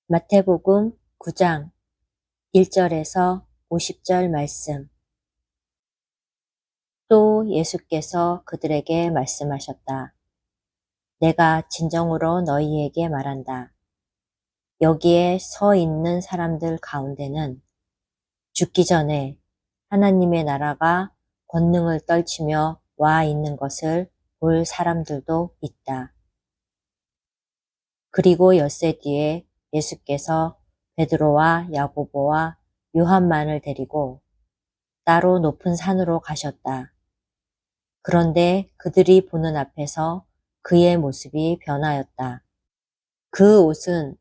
마태복음 9장 1절에서 50절 말씀. 또 예수께서 그들에게 말씀하셨다. 내가 진정으로 너희에게 말한다. 여기에 서 있는 사람들 가운데는 죽기 전에 하나님의 나라가 권능을 떨치며 와 있는 것을 볼 사람들도 있다. 그리고 엿새 뒤에 예수께서 베드로와 야고보와 요한만을 데리고 따로 높은 산으로 가셨다. 그런데 그들이 보는 앞에서 그의 모습이 변하였다. 그 옷은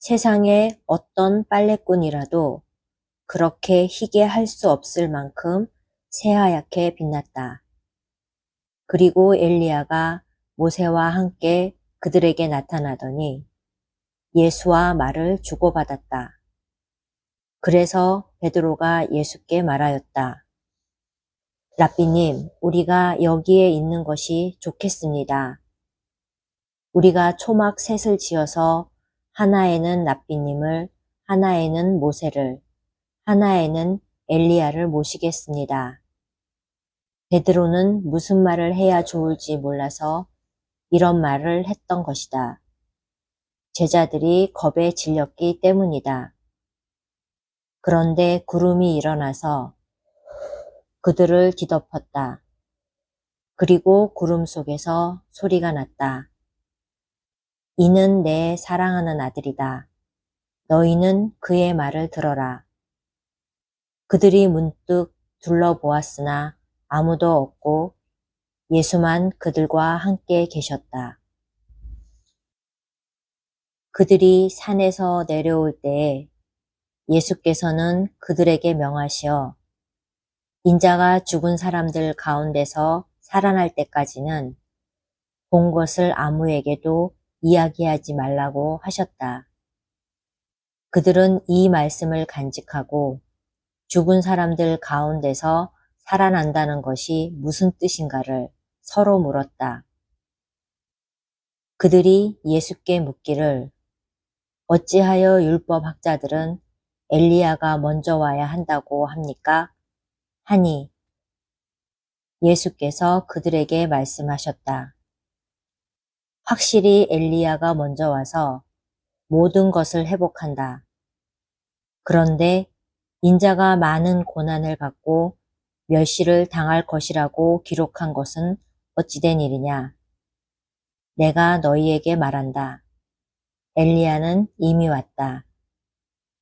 세상의 어떤 빨래꾼이라도 그렇게 희게 할 수 없을 만큼 새하얗게 빛났다. 그리고 엘리야가 모세와 함께 그들에게 나타나더니 예수와 말을 주고받았다. 그래서 베드로가 예수께 말하였다. 랍비님, 우리가 여기에 있는 것이 좋겠습니다. 우리가 초막 셋을 지어서 하나에는 랍비님을, 하나에는 모세를, 하나에는 엘리야를 모시겠습니다. 베드로는 무슨 말을 해야 좋을지 몰라서 이런 말을 했던 것이다. 제자들이 겁에 질렸기 때문이다. 그런데 구름이 일어나서 그들을 뒤덮었다. 그리고 구름 속에서 소리가 났다. 이는 내 사랑하는 아들이다. 너희는 그의 말을 들어라. 그들이 문득 둘러보았으나 아무도 없고 예수만 그들과 함께 계셨다. 그들이 산에서 내려올 때에 예수께서는 그들에게 명하시어 인자가 죽은 사람들 가운데서 살아날 때까지는 본 것을 아무에게도 이야기하지 말라고 하셨다. 그들은 이 말씀을 간직하고 죽은 사람들 가운데서 살아난다는 것이 무슨 뜻인가를 서로 물었다. 그들이 예수께 묻기를 어찌하여 율법학자들은 엘리야가 먼저 와야 한다고 합니까? 하니 예수께서 그들에게 말씀하셨다. 확실히 엘리야가 먼저 와서 모든 것을 회복한다. 그런데 인자가 많은 고난을 받고 멸시를 당할 것이라고 기록한 것은 어찌된 일이냐? 내가 너희에게 말한다. 엘리야는 이미 왔다.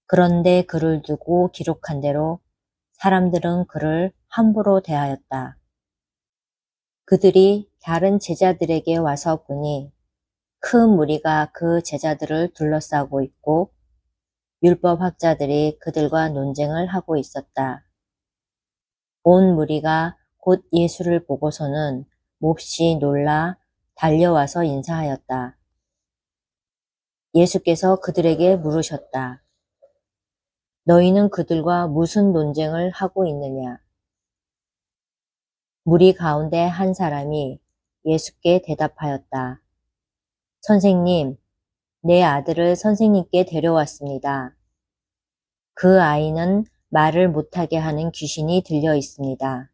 그런데 그를 두고 기록한 대로 사람들은 그를 함부로 대하였다. 그들이 다른 제자들에게 와서 보니 큰 무리가 그 제자들을 둘러싸고 있고 율법학자들이 그들과 논쟁을 하고 있었다. 온 무리가 곧 예수를 보고서는 몹시 놀라 달려와서 인사하였다. 예수께서 그들에게 물으셨다. 너희는 그들과 무슨 논쟁을 하고 있느냐? 무리 가운데 한 사람이 예수께 대답하였다. 선생님, 내 아들을 선생님께 데려왔습니다. 그 아이는 말을 못하게 하는 귀신이 들려 있습니다.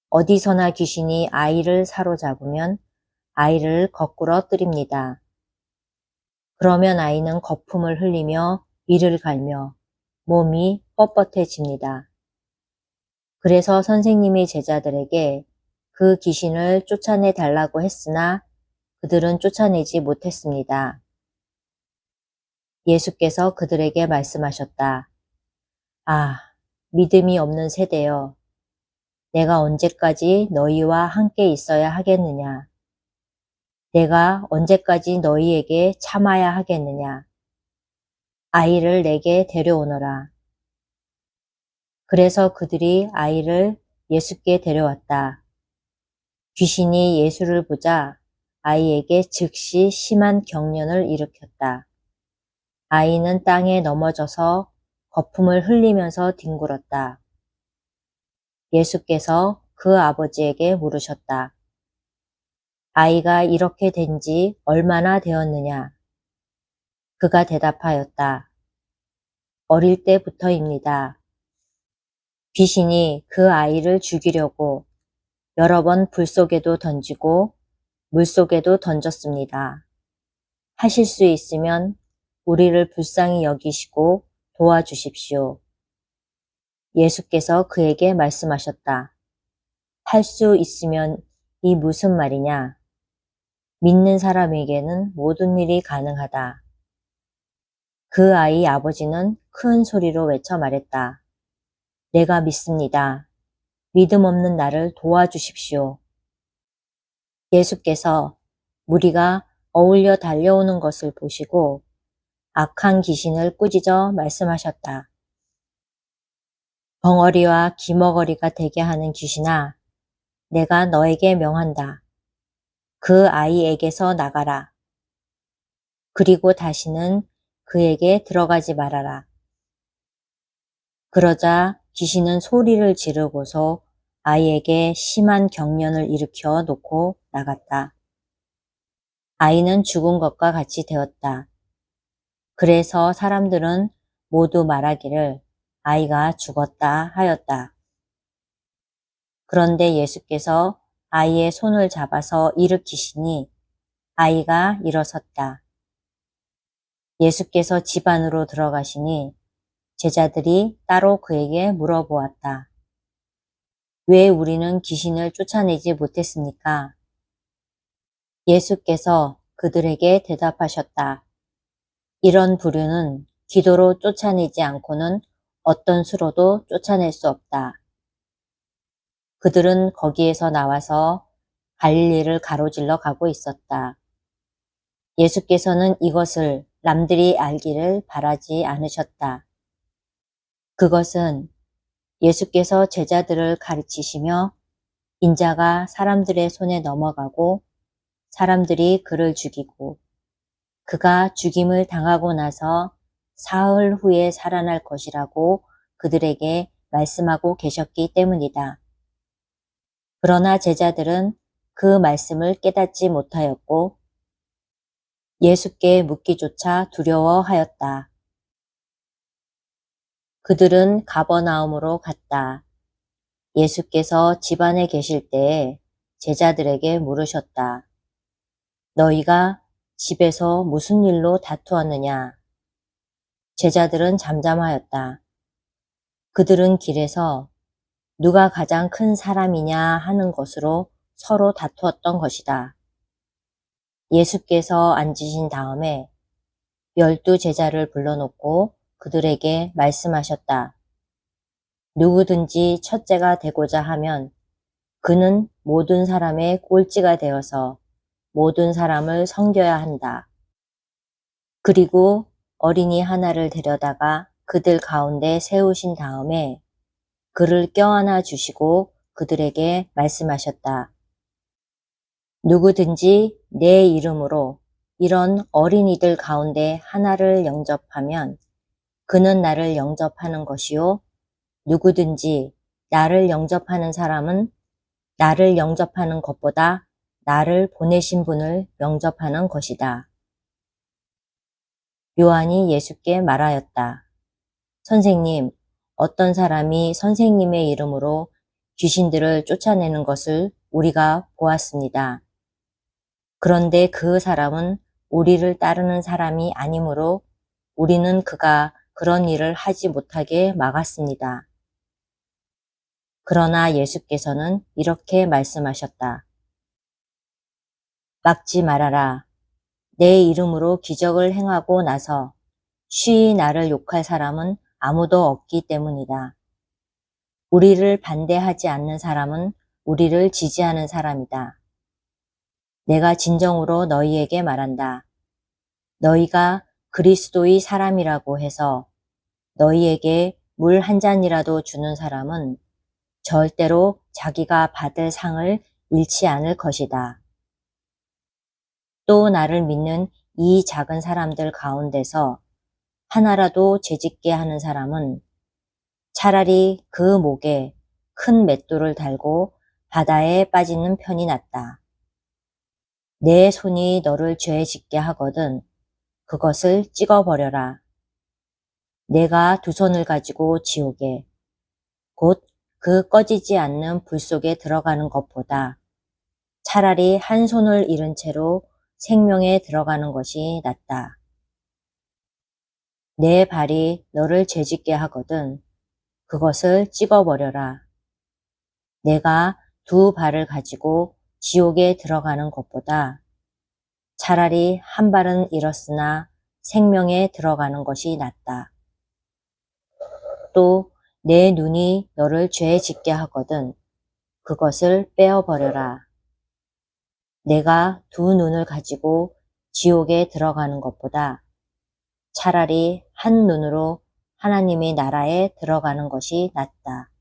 어디서나 귀신이 아이를 사로잡으면 아이를 거꾸로 뜨립니다. 그러면 아이는 거품을 흘리며 이를 갈며 몸이 뻣뻣해집니다. 그래서 선생님이 제자들에게 그 귀신을 쫓아내 달라고 했으나 그들은 쫓아내지 못했습니다. 예수께서 그들에게 말씀하셨다. 아, 믿음이 없는 세대여. 내가 언제까지 너희와 함께 있어야 하겠느냐? 내가 언제까지 너희에게 참아야 하겠느냐? 아이를 내게 데려오너라. 그래서 그들이 아이를 예수께 데려왔다. 귀신이 예수를 보자 아이에게 즉시 심한 경련을 일으켰다. 아이는 땅에 넘어져서 거품을 흘리면서 뒹굴었다. 예수께서 그 아버지에게 물으셨다. 아이가 이렇게 된 지 얼마나 되었느냐? 그가 대답하였다. 어릴 때부터입니다. 귀신이 그 아이를 죽이려고 여러 번 불 속에도 던지고 물 속에도 던졌습니다. 하실 수 있으면 우리를 불쌍히 여기시고 도와주십시오. 예수께서 그에게 말씀하셨다. 할 수 있으면 이 무슨 말이냐? 믿는 사람에게는 모든 일이 가능하다. 그 아이 아버지는 큰 소리로 외쳐 말했다. 내가 믿습니다. 믿음 없는 나를 도와주십시오. 예수께서 무리가 어울려 달려오는 것을 보시고 악한 귀신을 꾸짖어 말씀하셨다. 벙어리와 기머거리가 되게 하는 귀신아, 내가 너에게 명한다. 그 아이에게서 나가라. 그리고 다시는 그에게 들어가지 말아라. 그러자 귀신은 소리를 지르고서 아이에게 심한 경련을 일으켜 놓고 나갔다. 아이는 죽은 것과 같이 되었다. 그래서 사람들은 모두 말하기를 아이가 죽었다 하였다. 그런데 예수께서 아이의 손을 잡아서 일으키시니 아이가 일어섰다. 예수께서 집 안으로 들어가시니 제자들이 따로 그에게 물어보았다. 왜 우리는 귀신을 쫓아내지 못했습니까? 예수께서 그들에게 대답하셨다. 이런 부류는 기도로 쫓아내지 않고는 어떤 수로도 쫓아낼 수 없다. 그들은 거기에서 나와서 갈릴리를 가로질러 가고 있었다. 예수께서는 이것을 남들이 알기를 바라지 않으셨다. 그것은 예수께서 제자들을 가르치시며 인자가 사람들의 손에 넘어가고 사람들이 그를 죽이고 그가 죽임을 당하고 나서 사흘 후에 살아날 것이라고 그들에게 말씀하고 계셨기 때문이다. 그러나 제자들은 그 말씀을 깨닫지 못하였고 예수께 묻기조차 두려워하였다. 그들은 가버나움으로 갔다. 예수께서 집안에 계실 때에 제자들에게 물으셨다. 너희가 집에서 무슨 일로 다투었느냐? 제자들은 잠잠하였다. 그들은 길에서 누가 가장 큰 사람이냐 하는 것으로 서로 다투었던 것이다. 예수께서 앉으신 다음에 12 제자를 불러놓고 그들에게 말씀하셨다. 누구든지 첫째가 되고자 하면 그는 모든 사람의 꼴찌가 되어서 모든 사람을 섬겨야 한다. 그리고 어린이 하나를 데려다가 그들 가운데 세우신 다음에 그를 껴안아 주시고 그들에게 말씀하셨다. 누구든지 내 이름으로 이런 어린이들 가운데 하나를 영접하면 그는 나를 영접하는 것이요. 누구든지 나를 영접하는 사람은 나를 영접하는 것보다 나를 보내신 분을 영접하는 것이다. 요한이 예수께 말하였다. 선생님, 어떤 사람이 선생님의 이름으로 귀신들을 쫓아내는 것을 우리가 보았습니다. 그런데 그 사람은 우리를 따르는 사람이 아니므로 우리는 그가 그런 일을 하지 못하게 막았습니다. 그러나 예수께서는 이렇게 말씀하셨다. 막지 말아라. 내 이름으로 기적을 행하고 나서 쉬이 나를 욕할 사람은 아무도 없기 때문이다. 우리를 반대하지 않는 사람은 우리를 지지하는 사람이다. 내가 진정으로 너희에게 말한다. 너희가 그리스도의 사람이라고 해서 너희에게 물 한 잔이라도 주는 사람은 절대로 자기가 받을 상을 잃지 않을 것이다. 또 나를 믿는 이 작은 사람들 가운데서 하나라도 죄짓게 하는 사람은 차라리 그 목에 큰 맷돌을 달고 바다에 빠지는 편이 낫다. 내 손이 너를 죄 짓게 하거든 그것을 찍어버려라. 내가 두 손을 가지고 지옥에, 곧 그 꺼지지 않는 불 속에 들어가는 것보다 차라리 한 손을 잃은 채로 생명에 들어가는 것이 낫다. 내 발이 너를 죄짓게 하거든 그것을 찍어버려라. 내가 두 발을 가지고 지옥에 들어가는 것보다 차라리 한 발은 잃었으나 생명에 들어가는 것이 낫다. 또 내 눈이 너를 죄 짓게 하거든 그것을 빼어버려라. 내가 두 눈을 가지고 지옥에 들어가는 것보다 차라리 한 눈으로 하나님의 나라에 들어가는 것이 낫다.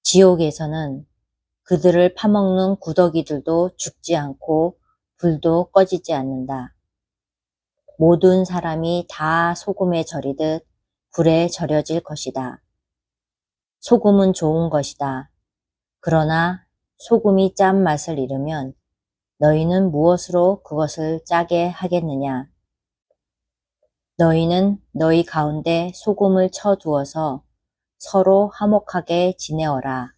지옥에서는 그들을 파먹는 구더기들도 죽지 않고 불도 꺼지지 않는다. 모든 사람이 다 소금에 절이듯 불에 절여질 것이다. 소금은 좋은 것이다. 그러나 소금이 짠 맛을 잃으면 너희는 무엇으로 그것을 짜게 하겠느냐? 너희는 너희 가운데 소금을 쳐두어서 서로 화목하게 지내어라.